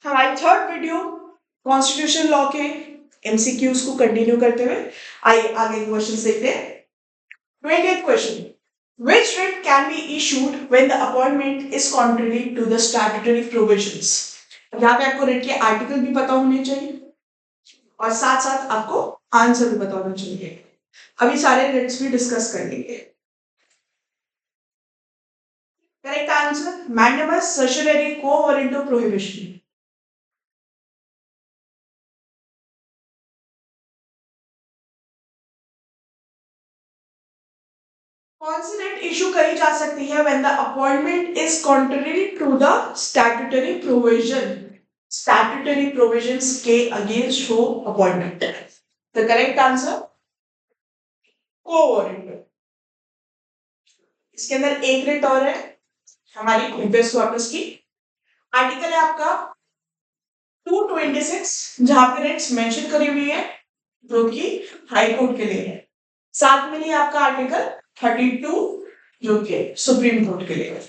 हमारी third video constitution law के MCQs को कंटिन्यू करते हुए आइए आगे क्वेश्चन देखते हैं। 20th question. Which writ can be issued when the appointment is contrary to the statutory provisions? यहाँ पे आपको रिट के आर्टिकल भी पता होने चाहिए और साथ साथ आपको आंसर भी पता होना चाहिए। अभी सारे रिट्स भी डिस्कस कर लेंगे। करेक्ट आंसर मैंडेमस सर्शियरी को वारंटो प्रोहिबिशन। कौन सी रिट इशू करी जा सकती है when the appointment is contrary to the statutory provision? Statutory provisions के अगेंस्ट हो appointment. The correct answer quo warranto. इसके अंदर एक रिट और है हमारी प्रीवियस वापस की। आर्टिकल है आपका 226 जहां पे रिट्स मेंशन करी हुई है जो कि हाई कोर्ट के लिए है। साथ में ही आपका आर्टिकल 32 जो कि सुप्रीम कोर्ट के लिए है।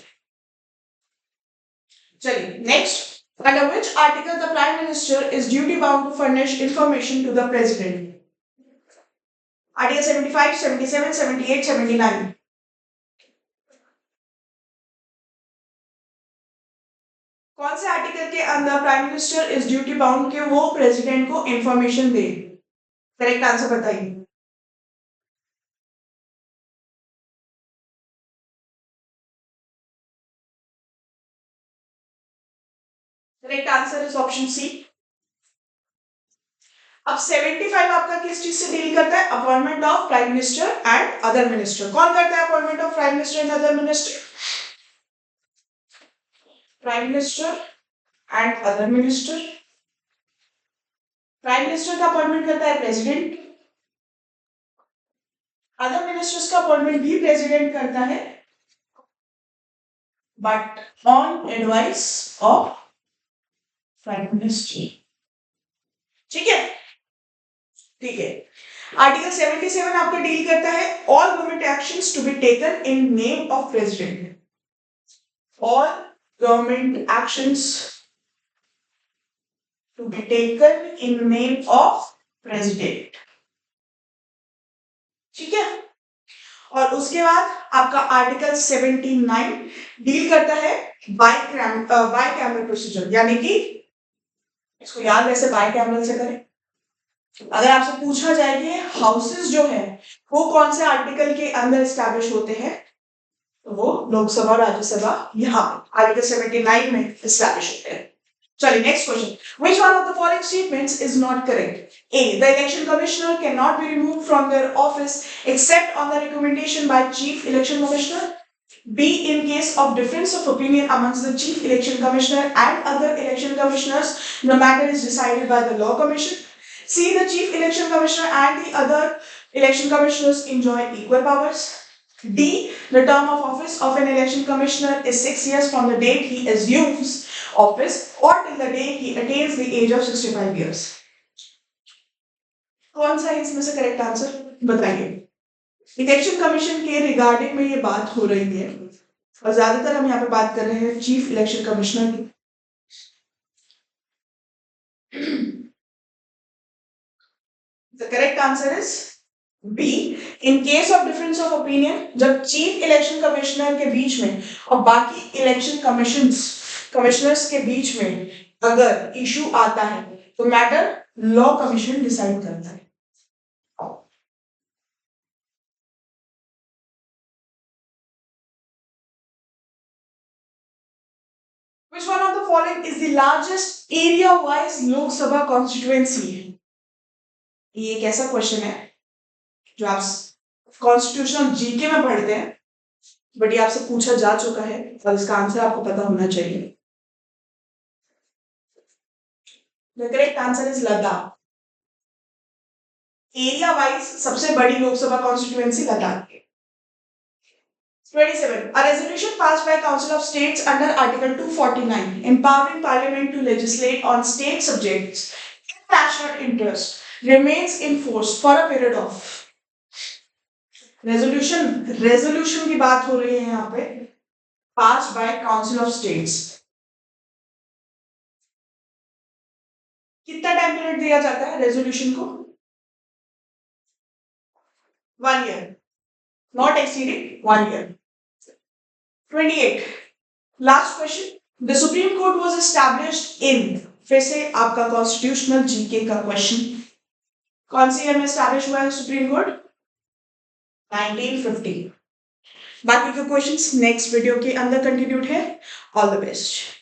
चलिए next, under which article the prime minister is duty bound to furnish information to the president? Article 75, 77, 78, 79. कौन से आर्टिकल के अंदर prime minister is duty bound के वो प्रेसिडेंट को इंफॉर्मेशन दे? करेक्ट आंसर बताइए। Correct answer is option C. अब 75 आपका किस चीज से डील करता है? Appointment of prime minister and other minister. कौन करता है appointment of prime minister and other minister? Prime minister and other minister. Prime minister का अपॉइंटमेंट करता है प्रेसिडेंट, अदर मिनिस्टर्स का अपॉइंटमेंट भी प्रेसिडेंट करता है but on advice of prime minister. ठीक है ठीक है। आर्टिकल 77 आपका डील करता है all government actions to be taken in name of president. All government actions to be taken in name of president. ठीक है। और उसके बाद आपका आर्टिकल 79 डील करता है बाय कैमरल प्रोसीजर, यानी कि इसको याद वैसे बाय कैमरल से करें। अगर आपसे पूछा जाए कि हाउसेस जो है वो कौन से आर्टिकल के अंदर एस्टैब्लिश होते हैं तो वो लोकसभा राज्यसभा यहाँ आर्टिकल 79 में एस्टैब्लिश होते हैं। चलिए next question, which one of the following statements is not correct? A, the election commissioner cannot be removed from their office except on the recommendation by chief election commissioner. B, in case of difference of opinion amongst the chief election commissioner and other election commissioners, the matter is decided by the law commission. C, the chief election commissioner and the other election commissioners enjoy equal powers. D, the term of office of an election commissioner is 6 years from the date he assumes office or till the day he attains the age of 65 years. कौन सा है इसमें से correct answer बताइए। Election commission के regarding में ये बात हो रही है और ज्यादातर हम यहाँ पे बात कर रहे हैं चीफ इलेक्शन कमिश्नर की। The correct answer is B. In case of difference of opinion, जब चीफ इलेक्शन कमिश्नर के बीच में और बाकी इलेक्शन कमिश्नर्स के बीच में अगर इशू आता है तो मैटर लॉ कमीशन डिसाइड करता है। Which one of the following is the largest area-wise Lok Sabha constituency? ये एक ऐसा क्वेश्चन है जो आप कॉन्स्टिट्यूशनल जीके में पढ़ते हैं बट ये आपसे पूछा जा चुका है और इसका आंसर आपको पता होना चाहिए। The correct answer is Ladakh. Area wise सबसे बड़ी लोकसभा कॉन्स्टिट्यूएंसी लद्दाख है। 27. A resolution passed by Council of States under Article 249 empowering Parliament to legislate on state subjects in national interest remains in force for a period of resolution की बात हो रही है यहाँ पे पास बाय काउंसिल ऑफ स्टेट्स। कितना time period दिया जाता है रेजोल्यूशन को? 1 year, not exceeding 1 year. 28. Last question. The Supreme Court was established in, फिर से आपका कॉन्स्टिट्यूशनल जीके का क्वेश्चन, कौन सी ईयर में एस्टैब्लिश हुआ है सुप्रीम कोर्ट? 1950. बाकी के क्वेश्चंस नेक्स्ट वीडियो के अंदर कंटिन्यूड है. All the best.